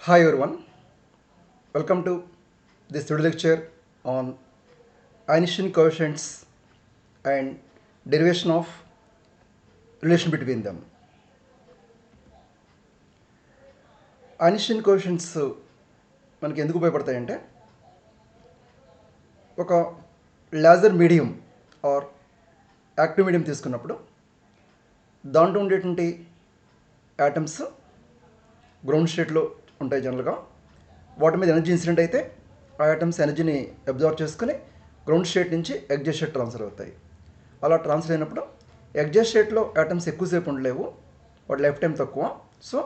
Hi everyone, welcome to this studio lecture on Einstein coefficients and derivation of relation between them. Einstein coefficients మనకి ఎందుకు ఉపయోగపడతాయంటే ఒక laser medium are active medium తీసుకున్నప్పుడు దాంట్లో ఉండేటువంటి atoms ground స్టేట్లో ఉంటాయి జనరల్గా. వాటి మీద ఎనర్జీ ఇన్సిడెంట్ అయితే ఆ ఐటమ్స్ ఎనర్జీని అబ్జర్వ్ చేసుకుని గ్రౌండ్ స్టేట్ నుంచి ఎగ్జాస్ట్ స్టేట్ ట్రాన్స్ఫర్ అవుతాయి. అలా ట్రాన్స్ఫర్ అయినప్పుడు ఎగ్జాస్ట్ స్టేట్లో ఐటమ్స్ ఎక్కువసేపు ఉండలేవు, వాటి లైఫ్ టైం తక్కువ. సో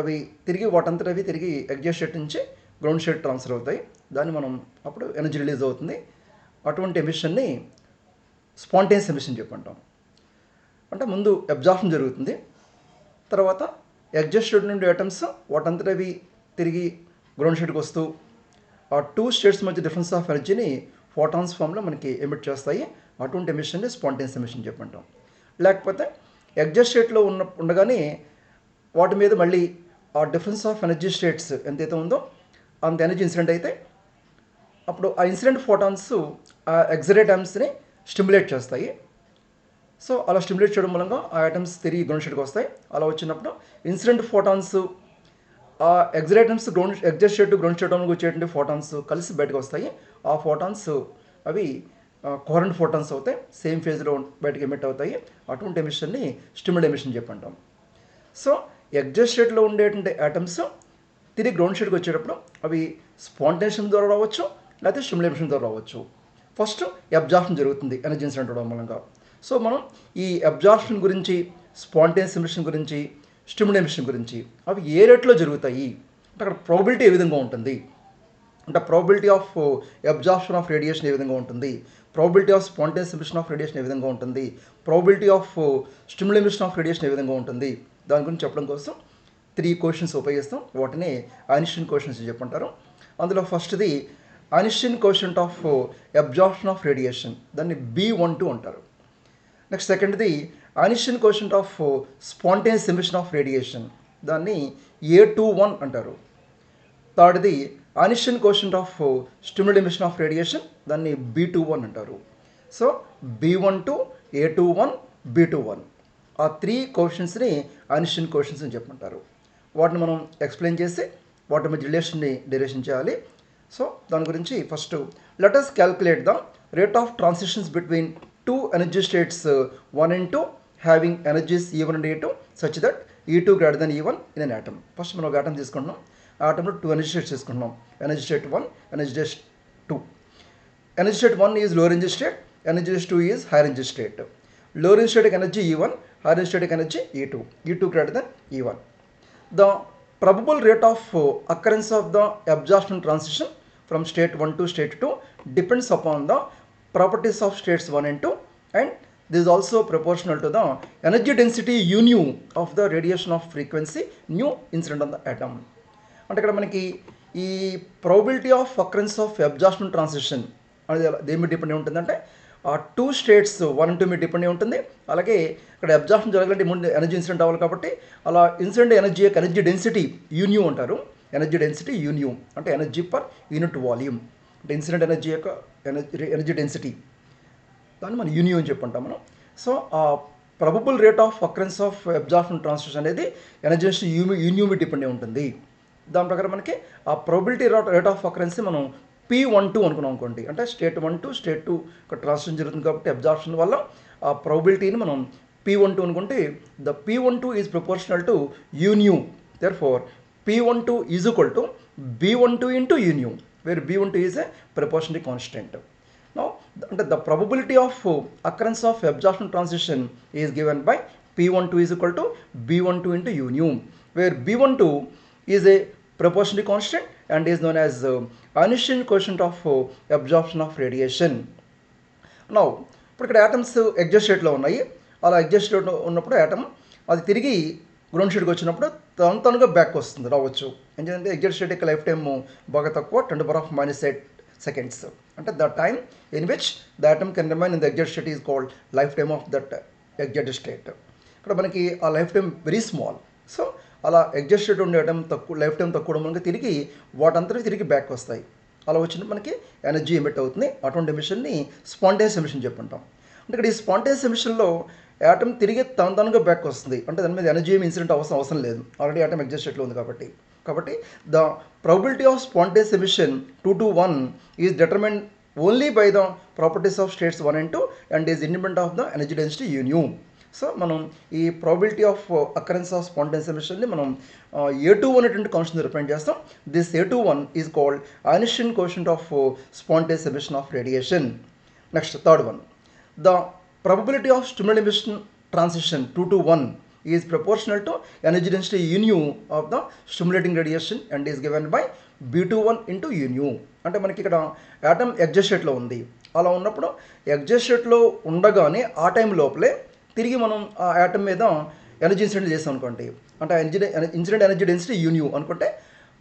అవి తిరిగి వాటంతట అవి తిరిగి ఎగ్జాస్ట్ స్టేట్ నుంచి గ్రౌండ్ స్టేట్ ట్రాన్స్ఫర్ అవుతాయి. దాన్ని మనం అప్పుడు ఎనర్జీ రిలీజ్ అవుతుంది. అటువంటి ఎమిషన్ని స్పాంటేనియస్ ఎమిషన్ చెప్పంటాం. అంటే ముందు అబ్జార్ప్షన్ జరుగుతుంది, తర్వాత ఎగ్జాస్ట్ స్టేట్ నుండి ఐటమ్స్ వాటంతట అవి తిరిగి గ్రౌండ్ స్టేట్కి వస్తూ ఆ టూ స్టేట్స్ మధ్య డిఫరెన్స్ ఆఫ్ ఎనర్జీని ఫోటాన్స్ ఫామ్లో మనకి ఎమిట్ చేస్తాయి. అటువంటి ఎమిషన్ని స్పాంటేనియస్ ఎమిషన్ చెప్పంటాం. లేకపోతే ఎగ్జాస్ట్ స్టేట్లో ఉండగానే వాటి మీద మళ్ళీ ఆ డిఫరెన్స్ ఆఫ్ ఎనర్జీ స్టేట్స్ ఎంతైతే ఉందో అంత ఎనర్జీ ఇన్సిడెంట్ అయితే అప్పుడు ఆ ఇన్సిడెంట్ ఫోటాన్స్ ఆ ఎగ్జైటెడ్ ఐటమ్స్ని స్టిమ్యులేట్ చేస్తాయి. సో అలా స్టిమ్యులేట్ చేయడం మూలంగా ఆ ఐటమ్స్ తిరిగి గ్రౌండ్ స్టేట్కి వస్తాయి. అలా వచ్చినప్పుడు ఇన్సిడెంట్ ఫోటాన్స్ ఆ ఎగ్జైటమ్స్ ఎగ్జాస్ట్ స్టేట్ గ్రౌండ్ స్టేట్ వచ్చేటువంటి ఫోటాన్స్ కలిసి బయటకు వస్తాయి. ఆ ఫోటాన్స్ అవి కోరెంట్ ఫోటాన్స్ అవుతాయి, సేమ్ ఫేజ్లో బయటకు ఎమిట్ అవుతాయి. అటువంటి ఎమిషన్ని స్టిమ్యులేట్ ఎమిషన్ చెప్పంటాం. సో ఎగ్జాస్ట్ స్టేట్లో ఉండేటువంటి ఐటమ్స్ తిరిగి గ్రౌండ్ స్టేట్కి వచ్చేటప్పుడు అవి స్పాంటేనియస్ ద్వారా రావచ్చు, లేకపోతే స్టిమ్యులేట్ ఎమిషన్ ద్వారా రావచ్చు. ఫస్ట్ అబ్జార్ప్షన్ జరుగుతుంది ఎనర్జీ ఇన్సిడెంట్ అవడం మూలంగా. సో మనం ఈ అబ్జార్ప్షన్ గురించి, స్పాంటేనియస్ ఎమిషన్ గురించి, స్టిమ్యులేట్ ఎమిషన్ గురించి అవి ఏ రేట్లో జరుగుతాయి అంటే అక్కడ ప్రాబిలిటీ ఏ విధంగా ఉంటుంది, అంటే probability of absorption of radiation ఏ విధంగా ఉంటుంది, probability of spontaneous emission of radiation ఏ విధంగా ఉంటుంది, probability of stimulate emission of radiation ఏ విధంగా ఉంటుంది, దాని గురించి చెప్పడం కోసం 3 క్వశ్చన్స్ ఉపయోగిస్తాం. వాటిని ఐన్స్టీన్ క్వశ్చన్స్ చెప్పంటారు. అందులో ఫస్ట్ది Einstein coefficient of absorption of radiation, దాన్ని B12 అంటారు. నెక్స్ట్ సెకండ్ది Einstein coefficient of spontaneous emission of radiation, దాన్ని A21 అంటారు. థర్డ్ది Einstein coefficient of stimulate emission of radiation, దాన్ని B21 అంటారు. సో B12, A21, B21 ఆ 3 కోఎఫిషియన్స్ని ఐన్స్టీన్ కోఎఫిషియన్స్ అని చెప్పమంటారు. వాటిని మనం ఎక్స్ప్లెయిన్ చేసి వాటి మధ్య రిలేషన్ని డెరివేషన్ చేయాలి. సో దాని గురించి first let us calculate the rate of transitions between 2 energy states 1 and 2 having energies E1 and E2 such that E2 greater than E1 in an atom. First మనం ఒక ఆటమ్ తీసుకుంటున్నాం. ఆ ఆటంలో 2 ఎనర్జీ స్టేట్స్ తీసుకుంటున్నాం. Energy state 1, energy state 2. Energy state 1 is lower energy state, energy state 2 is hire energy state. Lower energy state energy E1, higher energetic energy E2, E2 greater than E1. The probable rate of occurrence of the absorption transition from state 1 to state 2 depends upon the properties of states 1 and 2, and this is also proportional to the energy density U nu of the radiation of frequency nu incident on the atom. అంటే ఇక్కడ మనకి ఈ probability of occurrence of absorption transition అనేది దేని మీద depend ఉంటుందంటే ఆ 2 states 1 and 2 మీద డిపెండ్ అయి ఉంటుంది. అలాగే ఇక్కడ అబ్జార్ప్షన్ జరగాలంటే ముందు ఎనర్జీ ఇన్సిడెంట్ అవ్వాలి కాబట్టి అలా ఇన్సిడెంట్ ఎనర్జీ యొక్క ఎనర్జీ డెన్సిటీ యూన్యూ అంటారు. ఎనర్జీ డెన్సిటీ యూన్యూ అంటే ఎనర్జీ పర్ యూనిట్ వాల్యూమ్, అంటే ఇన్సిడెంట్ ఎనర్జీ యొక్క ఎనర్జీ డెన్సిటీ, దాన్ని మనం యూన్యూ అని చెప్పుకుంటాం మనం. సో ఆ probable rate of occurrence of absorption transition అనేది ఎనర్జీ డెన్సిటీ యూన్యూ మీద డిపెండ్ అయి ఉంటుంది. దాని ప్రకారం మనకి ఆ ప్రాబిలిటీ రేట్ ఆఫ్ అకరెన్స్ మనం P12 అనుకున్నాం అనుకోండి, అంటే స్టేట్ 1 to స్టేట్ 2 ఒక ట్రాన్సిషన్ జరుగుతుంది కాబట్టి అబ్జార్ప్షన్ వల్ల ఆ ప్రాబిలిటీని మనం P12 అనుకుంటే the P12 is proportional to U nu. Therefore P12 is equal to B12 into U nu, where B12 is a proportional constant. Now అంటే the probability of occurrence of absorption transition is given by P12 is equal to B12 into U nu, where B12 is a proportionally constant and is known as Einstein coefficient of absorption of radiation. Now ఇప్పుడు ఇక్కడ atoms exhaust స్టేట్లో ఉన్నాయి. అలా exhaust స్టేట్లో ఉన్నప్పుడు atom అది తిరిగి ground స్టేట్కి వచ్చినప్పుడు తనగా బ్యాక్ వస్తుంది రావచ్చు. ఎందుకంటే ఎగ్జాస్ట్ స్టేట్ యొక్క లైఫ్ టైమ్ బాగా తక్కువ, 10⁻⁸ seconds. అంటే the time in which the atom can remain in the exhaust state is called life time of that exhaust state. ఇక్కడ మనకి ఆ life time very small. So అలా ఎగ్జాస్ట్ స్టేట్ ఉండే atom తక్కువ life time తక్కువ మనకి తిరిగి వాటంతా తిరిగి బ్యాక్ వస్తాయి. అలా వచ్చినప్పుడు మనకి ఎనర్జీ ఎమిట్ అవుతుంది. అటువంటి ఎమిషన్ని స్పాంటేనియస్ ఎమిషన్ చెప్పుకుంటాం. అంటే ఇక్కడ ఈ స్పాంటేనియస్ ఎమిషన్లో యాటమ్ తిరిగి తనగా బ్యాక్ వస్తుంది. అంటే దాని మీద ఎనర్జీ ఇన్సిడెంట్ అవసరం లేదు, ఆల్రెడీ యాటమ్ ఎగ్జాస్ట్ స్టేట్లో ఉంది కాబట్టి the probability of spontaneous emission 2 to 1 is determined only by the properties of states 1 and 2 and is independent of the energy density nu. So మనం ఈ probability of occurrence of spontaneous ఎమిషన్ని మనం A21 అనేటువంటి constant represent చేస్తాం. This A21 is called Einstein quotient of spontaneous emission of radiation. Next third one, the probability of stimulated emission transition 2 to 1 is proportional to energy density nu of the stimulating radiation and is given by B21 into nu. అంటే మనకి ఇక్కడ atom exhaust స్టేట్లో ఉంది. అలా ఉన్నప్పుడు exhaust స్టేట్లో ఉండగానే ఆ టైం లోపలే తిరిగి మనం ఆ యాటమ్ మీద ఎనర్జీ ఇన్సిడెంట్ చేస్తాం అనుకోండి. అంటే ఇన్సిడెంట్ ఎనర్జీ డెన్సిటీ న్యూ అనుకుంటే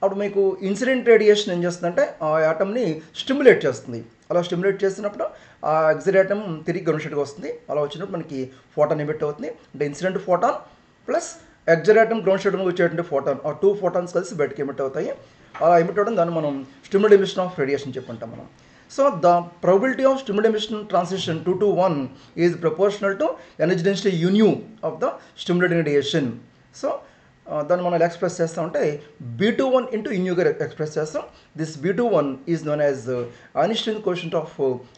అప్పుడు మీకు ఇన్సిడెంట్ రేడియేషన్ ఏం చేస్తుందంటే ఆ యాటమ్ని స్టిమ్యులేట్ చేస్తుంది. అలా స్టిమ్యులేట్ చేసినప్పుడు ఆ ఎగ్జిట్ యాటమ్ తిరిగి గ్రౌండ్ స్టేట్కి వస్తుంది. అలా వచ్చినప్పుడు మనకి ఫోటాన్ ఎమిట్ అవుతుంది. అంటే incident photon plus exit atom ground state వచ్చేటువంటి ఫోటాన్, ఆ 2 ఫోటాన్స్ కలిసి బయటకి ఎమిట్ అవుతాయి. అలా ఎమిట్ అవ్వడం దాన్ని మనం స్టిమ్యులేటెడ్ ఎమిషన్ ఆఫ్ రేడియేషన్ చెప్పుకుంటాం మనం. So the probability of stimulated emission transition 2 to 1 is proportional to energy density new of the stimulating radiation. So దాన్ని మనం ఎలా ఎక్స్ప్రెస్ చేస్తామంటే B21 ఇంటూ ఇన్యూగా ఎక్స్ప్రెస్ చేస్తాం. This B21 is known as Einstein quotient of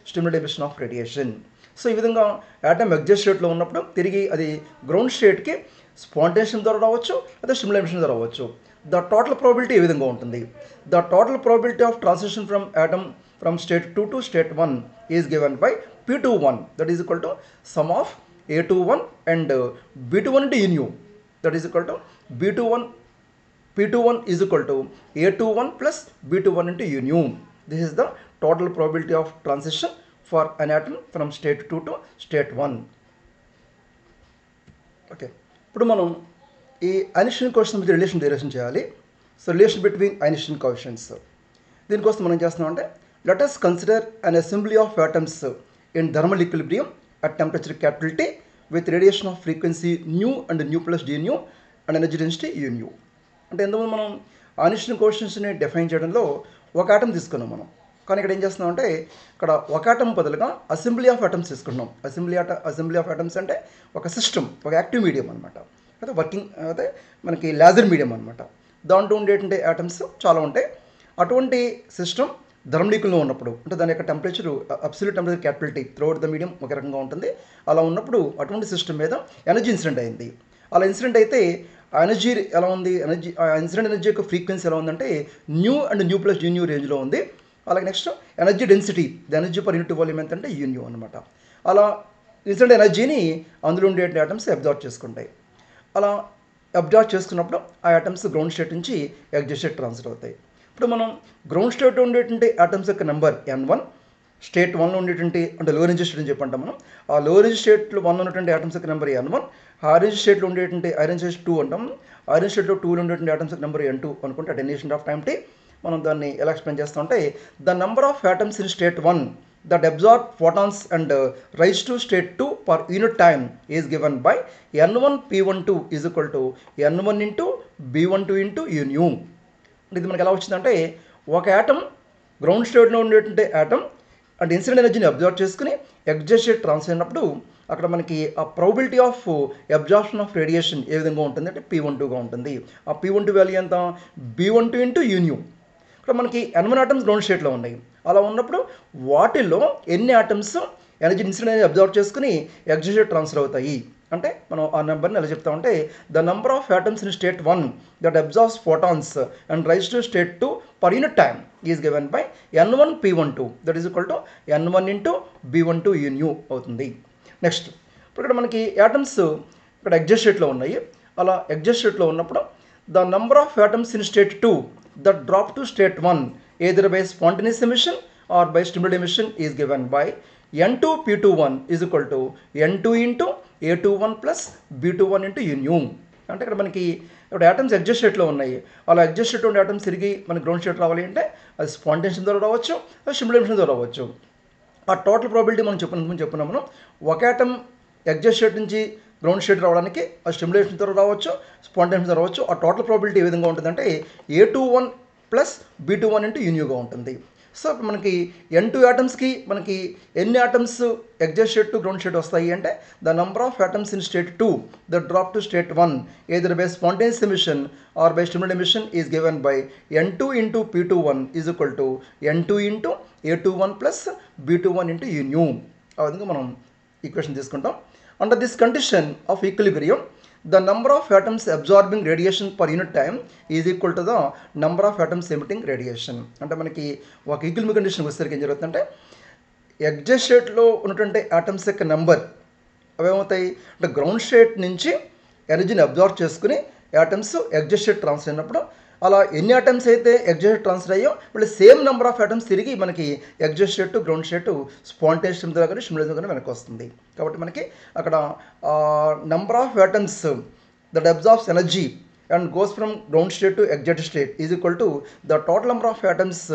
stimulated emission of radiation. So ఈ విధంగా atom exhaust స్టేట్లో ఉన్నప్పుడు తిరిగి అది గ్రౌండ్ స్టేట్కి స్పాంటేనియస్ ద్వారా రావచ్చు, లేదా స్టిమ్యులేటెడ్ ఎమిషన్ ద్వారా రావచ్చు. ద టోటల్ ప్రాబిలిటీ ఏ విధంగా ఉంటుంది? The total probability of transition from atom from state 2 to state 1 is given by P21, that is equal to some of A21 and B21 into nu. That is equal to B21, P21 is equal to A21 plus B21 into nu. This is the total probability of transition for an atom from state 2 to state 1. Okay. ఇప్పుడు మనం ఈ Einstein quotient మధ్య relation చేయాలి. So relation between Einstein కోషంట్స్, దీనికోసం మనం ఏం చేస్తున్నామంటే let us consider an assembly of atoms in thermal equilibrium at temperature capital T with radiation of frequency nu and nu plus d nu and energy density u nu. అంటే ఎందుకంటే మనం Einstein కోషంట్స్ని define చేయడంలో ఒక atom తీసుకున్నాం మనం, కానీ ఇక్కడ ఏం చేస్తున్నామంటే ఇక్కడ ఒక ఆటం బదులుగా అసెంబ్లీ ఆఫ్ ఆటమ్స్ తీసుకుంటున్నాం. అసెంబ్లీ ఆఫ్ ఆటమ్స్ అంటే ఒక సిస్టమ్, ఒక యాక్టివ్ మీడియం అనమాట, అయితే వర్కింగ్ అయితే మనకి లేజర్ మీడియం అనమాట. దాంట్లో ఉండేటువంటి ఆటమ్స్ చాలా ఉంటాయి. అటువంటి సిస్టమ్ ధర్మలీకుల్లో ఉన్నప్పుడు, అంటే దాని యొక్క temperature absolute temperature capital T throughout the medium ఒక రకంగా ఉంటుంది. అలా ఉన్నప్పుడు అటువంటి సిస్టమ్ మీద ఎనర్జీ ఇన్సిడెంట్ అయింది. అలా ఇన్సిడెంట్ అయితే ఎనర్జీ ఎలా ఉంది, ఇన్సిడెంట్ ఎనర్జీ యొక్క ఫ్రీక్వెన్సీ ఎలా ఉందంటే new and new plus new రేంజ్లో ఉంది. అలాగే next energy density, the energy per unit volume ఎంత అంటే న్యూ అనమాట. అలా ఇన్సిడెంట్ ఎనర్జీని అందులో ఉండే ఆటమ్స్ అబ్జార్బ్ చేసుకుంటాయి. అలా అబ్జార్బ్ చేసుకున్నప్పుడు ఆ ఆటమ్స్ గ్రౌండ్ స్టేట్ నుంచి ఎగ్జాస్ట్ స్టేట్ ట్రాన్స్ఫర్ అవుతాయి. ఇప్పుడు మనం గ్రౌండ్ స్టేట్లో ఉండేటువంటి ఆటమ్స్ యొక్క నెంబర్ N1, స్టేట్ 1లో ఉండేటువంటి అంటే లో ఎనర్జీ స్టేట్ అని చెప్పంటాం మనం. ఆ లో ఎనర్జీ స్టేట్లో 1 ఉన్నటువంటి ఆటమ్స్ యొక్క నెంబర్ N1, హై ఎనర్జీ స్టేట్లో ఉండేటువంటి ఐరన్ స్టేట్ 2 అంటాం. ఐరన్ స్టేట్లో 2లో ఉండేటువంటి ఆటమ్స్ యొక్క నెంబర్ N2 అనుకుంటే at any of time T మనం దాన్ని ఎలా ఎక్స్ప్లెయిన్ చేస్తామంటే the number of atoms in state 1 that absorb photons and rise to state 2 per unit time is given by N1 P12 is equal to N1 into B12 into U nu. ఇది మనకి ఎలా వచ్చిందంటే ఒక atom ground స్టేట్లో ఉండేటువంటి atom and incident ఎనర్జీని absorb చేసుకుని exhaust state transfer అయినప్పుడు అక్కడ మనకి ఆ probability of absorption of radiation ఏ విధంగా ఉంటుంది అంటే P12గా ఉంటుంది. ఆ P12 వాల్యూ ఎంత B12 into U nu. ఇక్కడ మనకి N1 ఆటమ్స్ గ్రౌండ్ స్టేట్లో ఉన్నాయి. అలా ఉన్నప్పుడు వాటిల్లో ఎన్ని ఆటమ్స్ ఎనర్జీ ఇన్సిడెంట్ అనేది అబ్జర్వ్ చేసుకుని ఎగ్జాస్ట్ స్టేట్ ట్రాన్స్ఫర్ అవుతాయి అంటే మనం ఆ నెంబర్ని ఎలా చెప్తామంటే the number of atoms in state 1 that absorbs photons and rise to state 2 per unit time is given by N1 P12 that is equal to N1 into B12 U nu అవుతుంది. Next ఇప్పుడు ఇక్కడ మనకి atoms ఇక్కడ exhaust స్టేట్లో ఉన్నాయి. అలా exhaust స్టేట్లో ఉన్నప్పుడు the number of atoms in state 2 that drop to state 1 either by spontaneous emission or by stimulated emission is given by N2 P21 is equal to N2 into A21 plus B21 into U nu. అంటే ఇక్కడ మనకి ఇప్పుడు atoms exhaust స్టేట్లో ఉన్నాయి. అలా exhaust స్టేట్లో ఉండే atoms తిరిగి మనకి గ్రౌండ్ స్టేట్ రావాలి అంటే అది స్పాంటేనియస్ ద్వారా రావచ్చు, అది స్టిమ్యులేటెడ్ ఎమిషన్ ద్వారా రావచ్చు. ఆ టోటల్ ప్రాబిలిటీ మనం చెప్పుకున్నాము. ఒక ఆటమ్ ఎగ్జాస్ట్ స్టేట్ నుంచి గ్రౌండ్ స్టేట్ రావడానికి ఆ స్టిమ్యులేషన్ ద్వారా రావచ్చు, స్పాంటేనియస్ ద్వారా రావచ్చు. ఆ టోటల్ ప్రాబిలిటీ ఏ విధంగా ఉంటుందంటే A21 ప్లస్ B21 ఇంటూ యూన్యూగా ఉంటుంది. సో ఇప్పుడు మనకి N2 ఆటమ్స్కి మనకి ఎన్ని atoms exhaust state to ground state వస్తాయి అంటే the number of atoms in state 2 the drop to state 1 either by spontaneous emission or by stimulated emission is given by N2 into P21 is equal to N2 into A21 plus B21 into U. ఆ విధంగా మనం equation తీసుకుంటాం. Under this condition of equilibrium the number of atoms absorbing radiation per unit time is equal to the number of atoms emitting radiation. అంటే మనకి ఒక equilibrium condition వచ్చేసరికి ఏం జరుగుతుందంటే ఎగ్జాస్ట్ స్టేట్లో ఉన్నటువంటి ఆటమ్స్ యొక్క నెంబర్ అవేమవుతాయి అంటే గ్రౌండ్ స్టేట్ నుంచి ఎనర్జీని అబ్జార్బ్ చేసుకుని ఆటమ్స్ ఎగ్జాస్ట్ స్టేట్ ట్రాన్స్ఫర్ అయినప్పుడు అలా ఎన్ని ఆటమ్స్ అయితే ఎగ్జాస్ట్ ట్రాన్స్ఫర్ అయ్యో మళ్ళీ సేమ్ నెంబర్ ఆఫ్ ఆటమ్స్ తిరిగి మనకి exhaust state to ground state spontaneous ద్వారా కానీ స్టిమ్యులేషన్ ద్వారా వెనక్కి వస్తుంది. కాబట్టి మనకి అక్కడ number of atoms that absorbs energy and goes from ground state to exhaust state is equal to the total number of atoms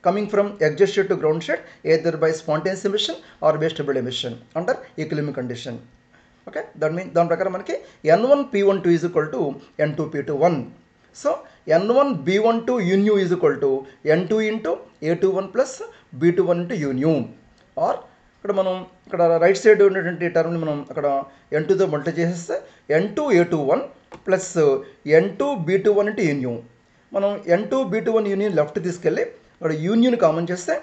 coming from exhaust state to ground state either by spontaneous emission or by stimulated emission under equilibrium condition. Okay, that means దాని ప్రకారం మనకి N1 P12 is equal to N2 P21. So N1 B12 U is equal to N2 into A21 plus B21 into U. or ఇక్కడ మనం ఇక్కడ right side ఉన్నటువంటి టర్మ్ని మనం అక్కడ N2తో multiply చేసేస్తే N2 A21 plus N2 B21 into U. మనం N2 B21 union left తీసుకెళ్ళి ఇక్కడ యూనియన్ కామన్ చేస్తే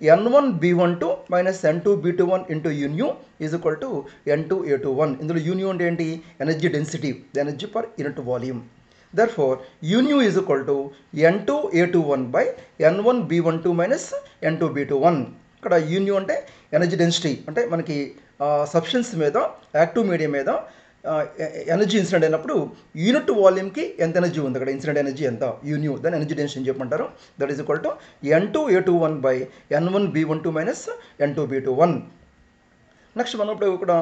N1 B12 minus N2 B21 into U nu is equal to N2 A21. ఇందులో యూన్యూ అంటే ఏంటి energy density, the energy per unit volume. Therefore U nu is equal to N2 A21 by N1 B12 minus N2 B21. ఇక్కడ యూన్యూ అంటే energy density అంటే మనకి substance మీద active medium మీద energy incident అయినప్పుడు యూనిట్ వాల్యూమ్కి ఎంత ఎనర్జీ ఉంది అక్కడ ఇన్సిడెంట్ ఎనర్జీ ఎంత యూన్యూ దాని ఎనర్జీ డెన్సిటీ అని చెప్పమంటారు. That is equal to N2 A21 by N1 B12 minus N2 B21. Next మనం ఇప్పుడు ఇక్కడ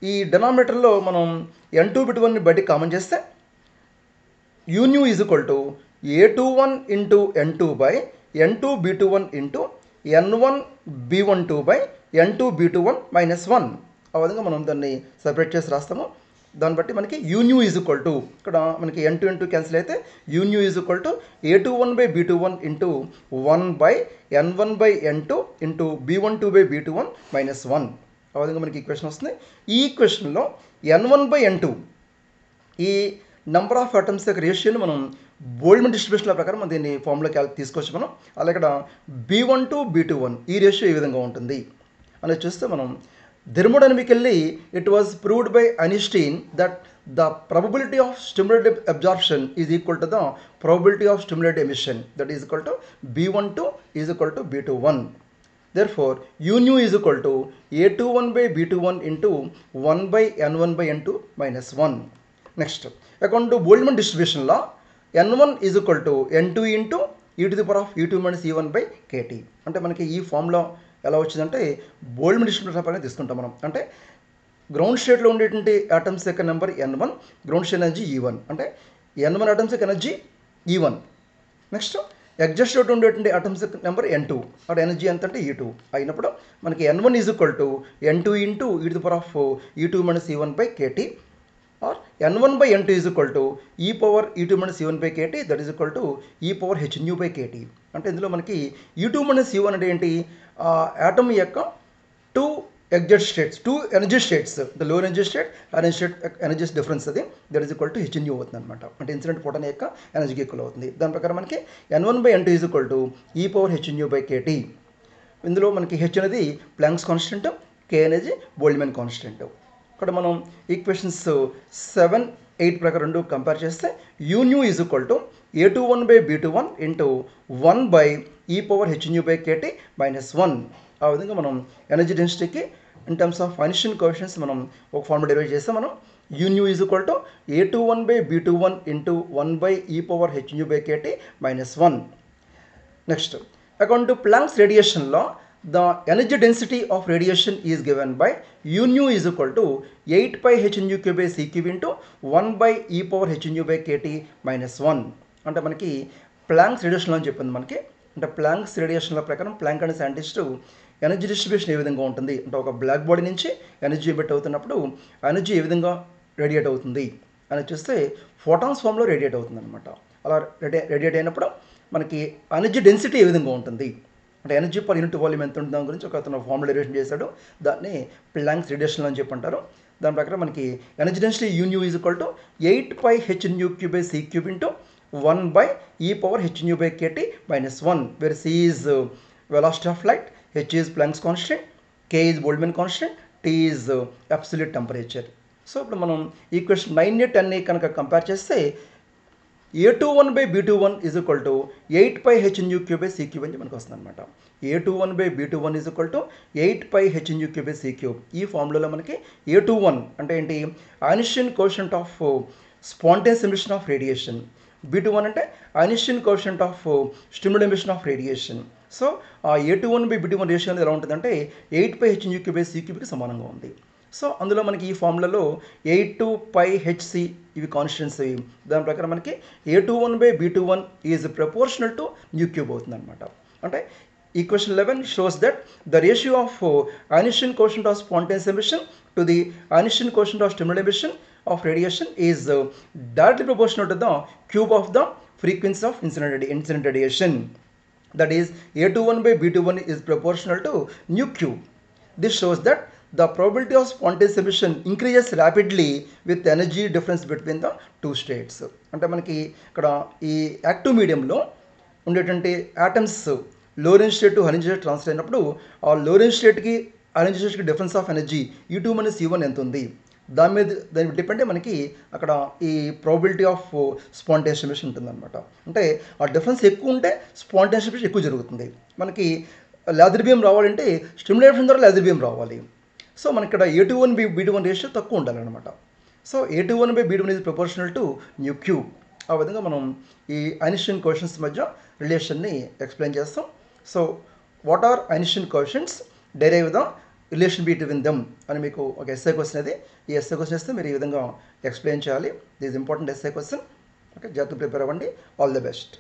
ఈ డెనామినేటర్లో మనం N2 B21ని బయటికి కామన్ చేస్తే U nu is equal to A21 into N2 by N2 B21 into N1 B12 by N2 B21 minus 1. ఆ విధంగా మనం దాన్ని సపరేట్ చేసి రాస్తాము. దాన్ని బట్టి మనకి యూన్యూ ఈజ్ ఈక్వల్ టు ఇక్కడ మనకి N2 N2 క్యాన్సిల్ అయితే U nu is equal to A21 by B21 into 1 by N1 by N2 into B12 by B21 minus 1. ఆ విధంగా మనకి ఈక్వేషన్ వస్తుంది. ఈ ఈక్వేషన్లో N1 బై N2 ఈ నెంబర్ ఆఫ్ ఆటమ్స్ యొక్క రేషియోని మనం బోల్ట్జ్మాన్ డిస్ట్రిబ్యూషన్ల ప్రకారం మనం దీన్ని ఫార్ములా తీసుకోవచ్చు మనం. అలా ఇక్కడ B12 B21 ఈ రేషియో ఈ విధంగా ఉంటుంది అనేది చూస్తే మనం thermodynamically it was proved by Einstein that the probability of stimulated absorption is equal to the probability of stimulated emission, that is equal to B12 is equal to B21. Therefore U nu is equal to A21 by B21 into 1 by N1 by N2 minus 1. Next, according to Boltzmann distribution law, N1 is equal to N2 into e to the power of E2 minus E1 by KT. అంటే మనకి ఈ formula ఎలా వచ్చిందంటే Boltzmann distribution ప్రకారం తీసుకుంటాం మనం. అంటే ground స్టేట్లో ఉండేటువంటి ఆటమ్స్ యొక్క number N1, ground state energy E1, అంటే N1 ఆటమ్స్ యొక్క energy E1. Next exhaust state ఉండేటువంటి ఆటమ్స్ యొక్క నెంబర్ N2, అక్కడ ఎనర్జీ ఎంత అంటే E2 అయినప్పుడు మనకి N1 is equal to N2 into e to the power of E2 minus E1 by KT, or N1 by N2 is equal to e power E2 minus E1 by KT, that is equal to e power h nu by KT. అంటే ఇందులో మనకి E2 minus E1 అంటే ఏంటి, atom యొక్క two exhaust states, two energy states, the low energy state energy state energies difference అది, that is equal to h nu అవుతుంది అనమాట. అంటే ఇన్సిడెంట్ ఫోటాన్ యొక్క ఎనర్జీకి ఈక్వల్ అవుతుంది. దాని ప్రకారం మనకి N1 by N2 is equal to e power h nu by KT. ఇందులో మనకి h అనేది ప్లాంక్స్ కాన్స్టెంట్, k అనేది బోల్ట్జ్మాన్ కాన్స్టెంట్. ఇక్కడ మనం ఈక్వేషన్స్ 7, 8 ప్రకారం రెండు కంపేర్ చేస్తే U nu is equal to A21 by B21 into 1 by e power h nu by KT minus 1. ఆ విధంగా మనం ఎనర్జీ డెన్సిటీకి in terms of Einstein coefficients మనం ఒక ఫార్ములా డెరైవ్ చేస్తే మనం U nu is equal to A21 by B21 into 1 by e power h nu by KT minus 1. Next, according to Planck's radiation law, the energy density of radiation is given by U nu is equal to 8 pi h nu cube by c cube into 1 by e power h nu by KT minus 1. అంటే మనకి planks రేడియేషన్లో అని చెప్పింది మనకి. అంటే planks రేడియేషన్ల ప్రకారం Planck అనే scientist energy distribution ఏ విధంగా ఉంటుంది అంటే ఒక బ్లాక్ బాడీ నుంచి ఎనర్జీ ఎమిట్ అవుతున్నప్పుడు ఎనర్జీ ఏ విధంగా రేడియేట్ అవుతుంది అని చూస్తే ఫోటాన్స్ ఫామ్లో రేడియేట్ అవుతుంది అనమాట. అలా రేడియేట్ అయినప్పుడు మనకి ఎనర్జీ డెన్సిటీ ఏ విధంగా ఉంటుంది అంటే ఎనర్జీ పర్ యూనిట్ వాల్యూమ్ ఎంత ఉంటుంది దాని గురించి ఒక అతను ఫార్ములా డెరివేషన్ చేశాడు. దాన్ని ప్లాంక్స్ రేడియేషన్ అని చెప్పి అంటారు. దాని ప్రకారం మనకి energy density U nu is equal to 8πh⁴ into 1/e⁻h⁴ (kT-1), where c is velocity of light, h is Planck's constant, k is Boltzmann constant, t is absolute temperature. So ఇప్పుడు మనం equation 9a 10a కనుక compare చేస్తే A21/B21 is equal to 8πh⁴ అని మనకు వస్తుంది అనమాట. A21/B21 is equal to 8πh⁴. ఈ ఫార్ములాలో మనకి A21 అంటే ఏంటి, Einstein quotient of spontaneous emission of radiation, B21 అంటే Einstein quotient of stimulated emission of radiation. So ఆ A21/B21 రేషియో అనేది ఎలా ఉంటుందంటే 8πh⁴కి సమానంగా ఉంది. సో అందులో మనకి ఈ ఫార్ములాలో 8πhc ఇవి కాన్స్టెంట్స్ ఇవి. దాని ప్రకారం మనకి A21/B21 ఈజ్ ప్రపోర్షనల్ టు μ³ అవుతుంది అనమాట. అంటే equation 11 shows that the ratio of Einstein quotient of spontaneous emission to the Einstein quotient of stimulated emission of radiation is directly proportional to the cube of the frequency of incident radiation. That is A21/B21 is proportional to μ³. This shows that the probability of spontaneous emission increases rapidly with energy difference between the two states. అంటే మనకి ఇక్కడ ఈ active మీడియంలో ఉండేటువంటి atoms Lorenz state to hydrogen state transfer అయినప్పుడు ఆ Lorenz స్టేట్కి hydrogen స్టేట్కి difference of energy E2 - E1 ఎంత ఉంది దాని డిపెండ్ మనకి అక్కడ ఈ ప్రాబిలిటీ ఆఫ్ స్పాంటేనియస్ ఎమిషన్ ఉంటుందన్నమాట. అంటే ఆ డిఫరెన్స్ ఎక్కువ ఉంటే స్పాంటేనియస్ ఎమిషన్ ఎక్కువ జరుగుతుంది. మనకి లేజర్ బీమ్ రావాలంటే స్టిమ్యులేషన్ ద్వారా లేజర్ బీమ్ రావాలి. సో మనకి ఇక్కడ A21/B21 రేషియో తక్కువ ఉండాలన్నమాట. So A21/B21 is proportional to μ³. ఆ విధంగా మనం ఈ ఐన్స్టీన్ కోషన్స్ మధ్య రిలేషన్ని ఎక్స్ప్లెయిన్ చేస్తాం. So what are Einstein coefficients, derive the relation between them అని మీకు ఒక ఎస్ఏ క్వశ్చన్ అది. ఈ ఎస్ఏ క్వశ్చన్ ఇస్తే మీరు ఈ విధంగా ఎక్స్ప్లెయిన్ చేయాలి. This important SA question. Okay, జాగ్రత్తగా ప్రిపేర్ అవ్వండి. All the best.